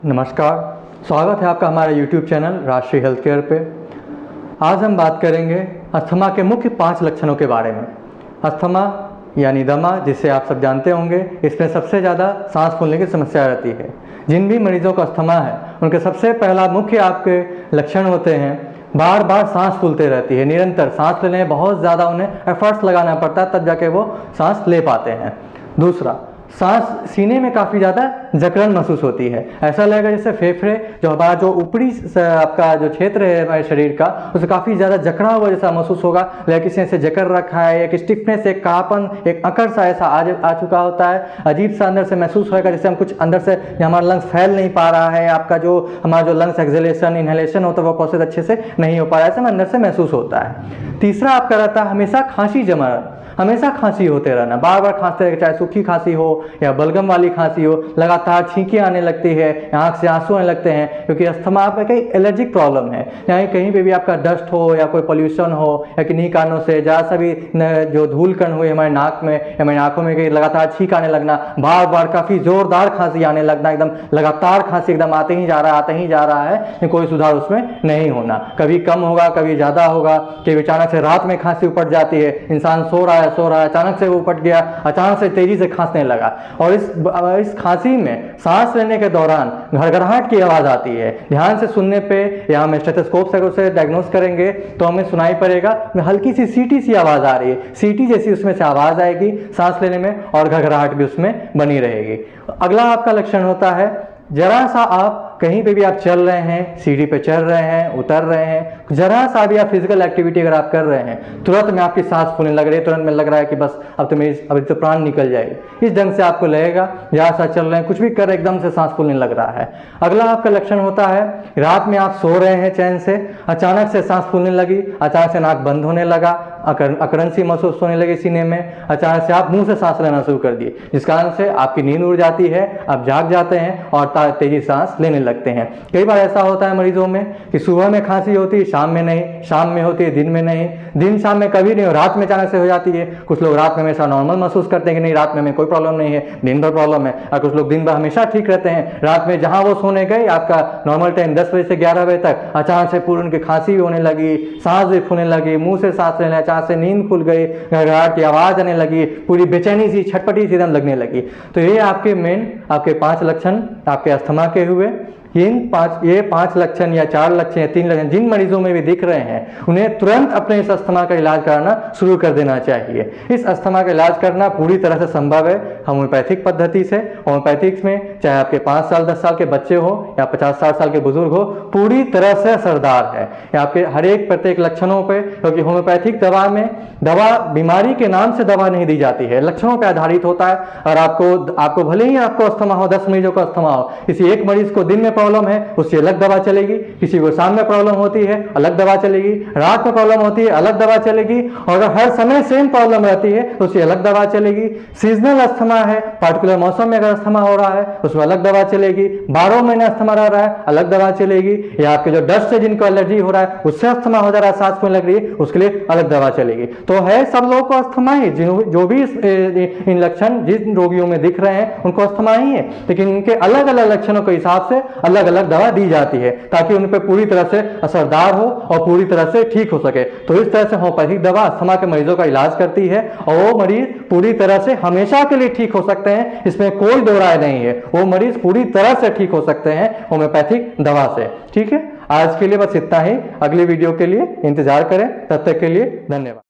नमस्कार, स्वागत है आपका हमारे YouTube चैनल राष्ट्रीय हेल्थ केयर पे। आज हम बात करेंगे अस्थमा के मुख्य 5 लक्षणों के बारे में। अस्थमा यानी दमा, जिसे आप सब जानते होंगे, इसमें सबसे ज़्यादा सांस फूलने की समस्या रहती है। जिन भी मरीजों को अस्थमा है उनके सबसे पहला मुख्य आपके लक्षण होते हैं, बार बार सांस फूलते रहती है, निरंतर सांस लेने में बहुत ज़्यादा उन्हें एफर्ट्स लगाना पड़ता है, तब जाके वो सांस ले पाते हैं। दूसरा, सांस सीने में काफ़ी ज़्यादा जकड़न महसूस होती है। ऐसा लगेगा जैसे फेफड़े, जो हमारा जो ऊपरी आपका जो क्षेत्र है हमारे शरीर का, उसे काफ़ी ज़्यादा जकड़ा हुआ जैसा महसूस होगा, या किसी ने से जकड़ रखा है, एक स्टिफनेस, एक कापन, एक अकड़ सा ऐसा आ चुका होता है। अजीब सा अंदर से महसूस होगा जैसे हम कुछ अंदर से, हमारा लंग्स फैल नहीं पा रहा है, आपका जो हमारा जो लंग्स एक्सहेलेशन इनहेलेशन होता है वो प्रोसेस अच्छे से नहीं हो पा रहा है, ऐसा अंदर से महसूस होता है। तीसरा आपका रहता है हमेशा खांसी जमा, हमेशा खांसी होते रहना, बार बार खांसते रहे, चाहे सूखी खांसी हो या बलगम वाली खांसी हो, लगातार छींकें आने लगती है, आँख से आंसू आने लगते हैं, क्योंकि अस्थमा आपका कई एलर्जिक प्रॉब्लम है। यानी कहीं पे भी आपका डस्ट हो या कोई पोल्यूशन हो या किन्हीं कारणों से जहाँ सा भी जो धूल कण हुए हमारे नाक में या हमारी आँखों में कहीं लगातार छींक आने लगना, बार बार काफ़ी ज़ोरदार खांसी आने लगना, एकदम लगातार खांसी एकदम आते ही जा रहा है, लेकिन कोई सुधार उसमें नहीं होना। कभी कम होगा, कभी ज़्यादा होगा, कि अचानक से रात में खांसी उपट जाती है, इंसान सो रहा है, अचानक से वो उपट गया, अचानक से तेजी से खांसने लगा, और इस खांसी में सांस लेने के दौरान घड़घड़ाहट की आवाज़ आती है। ध्यान से सुनने पे या हम स्टेथोस्कोप से उसे डायग्नोस करेंगे तो हमें सुनाई पड़ेगा हल्की सी सीटी सी आवाज़ आ रही है, सीटी जैसी उसमें से आवाज़ आएगी सांस लेने में, और घड़घड़ाहट भी उसमें बनी रहेगी। अगला आपका लक्षण होता है, जरा सा आप कहीं पे भी आप चल रहे हैं, सीढ़ी पे चढ़ रहे हैं, उतर रहे हैं, जरा सा भी आप फिजिकल एक्टिविटी अगर आप कर रहे हैं, तुरंत में आपकी सांस फूलने लग रही है, तुरंत में लग रहा है कि बस अब तो प्राण निकल जाएगी। इस ढंग से आपको लगेगा, जरा सा चल रहे हैं, कुछ भी कर रहे हैं, एकदम से सांस फूलने लग रहा है। अगला आपका लक्षण होता है, रात में आप सो रहे हैं चैन से, अचानक से सांस फूलने लगी, अचानक से नाक बंद होने लगा, अकड़न सी महसूस होने लगी सीने में, अचानक से आप मुंह से सांस लेना शुरू कर दिए, जिस कारण से आपकी नींद उड़ जाती है, आप जाग जाते हैं और तेजी सांस लेने लगते हैं। कई बार ऐसा होता है मरीजों में कि सुबह में खांसी होती है, शाम में नहीं, शाम में होती है, दिन में नहीं, दिन शाम में कभी नहीं, रात में अचानक से हो जाती है। कुछ लोग रात में हमेशा नॉर्मल महसूस करते हैं कि नहीं, रात में हमें कोई प्रॉब्लम नहीं है, दिन भर प्रॉब्लम है, और कुछ लोग दिन भर हमेशा ठीक रहते हैं, रात में जहां वो सोने गए, आपका नॉर्मल टाइम 10 बजे से 11 बजे तक, अचानक से पूरी उनकी खांसी भी होने लगी, सांस भी फूलने लगी, मुंह से सांस लेने, अचानक से नींद खुल गई, घड़घड़ाहट की आवाज़ आने लगी, पूरी बेचैनी सी, छटपटी सी एकदम लगने लगी। तो ये आपके मेन आपके 5 लक्षण आपके अस्थमा के हुए। ये 5 लक्षण या 4 लक्षण या 3 लक्षण जिन मरीजों में भी दिख रहे हैं, उन्हें तुरंत अपने इस अस्थमा का इलाज कराना शुरू कर देना चाहिए। इस अस्थमा का इलाज करना पूरी तरह से संभव है होम्योपैथिक पद्धति से। होम्योपैथिक्स में चाहे आपके 5 साल 10 साल के बच्चे हो या 50-60 साल के बुजुर्ग हो, पूरी तरह से असरदार है आपके हर एक प्रत्येक लक्षणों पे, क्योंकि होम्योपैथिक दवा में बीमारी के नाम से दवा नहीं दी जाती है, लक्षणों पर आधारित होता है। और आपको भले ही आपको अस्थमा हो, 10 मरीजों को अस्थमा हो, किसी एक मरीज को दिन में प्रॉब्लम है, उससे अलग दवा चलेगी, किसी को शाम में प्रॉब्लम होती है अलग दवा चलेगी, रात में प्रॉब्लम होती है अलग दवा चलेगी, और अगर हर समय सेम प्रॉब्लम रहती है तो उससे अलग दवा चलेगी। सीजनल अस्थमा है, पार्टिकुलर मौसम में अगर अस्थमा हो रहा है उसमें अलग दवा चलेगी, 12 महीने अस्थमा रह रहा है अलग दवा चलेगी, या आपके जो डस्ट से जिनको एलर्जी हो रहा है उससे अस्थमा हो जा रहा है, सांस फूलने लग रही है, उसके लिए अलग दवा चलेगी। तो है सब लोगों को अस्थमा ही, जो भी इन लक्षण जिन रोगियों में दिख रहे हैं उनको अस्थमा ही है, लेकिन इनके अलग अलग लक्षणों के हिसाब से अलग अलग दवा दी जाती है, ताकि उन पर पूरी तरह से असरदार हो और पूरी तरह से ठीक हो सके। तो इस तरह से होम्योपैथिक दवा अस्थमा के मरीजों का इलाज करती है, और वो मरीज पूरी तरह से हमेशा के लिए ठीक हो सकते हैं, इसमें कोई दो राय नहीं है, वो मरीज पूरी तरह से ठीक हो सकते हैं होम्योपैथिक दवा से। ठीक है, आज के लिए बस इतना ही, अगली वीडियो के लिए इंतजार करें, तब तक के लिए धन्यवाद।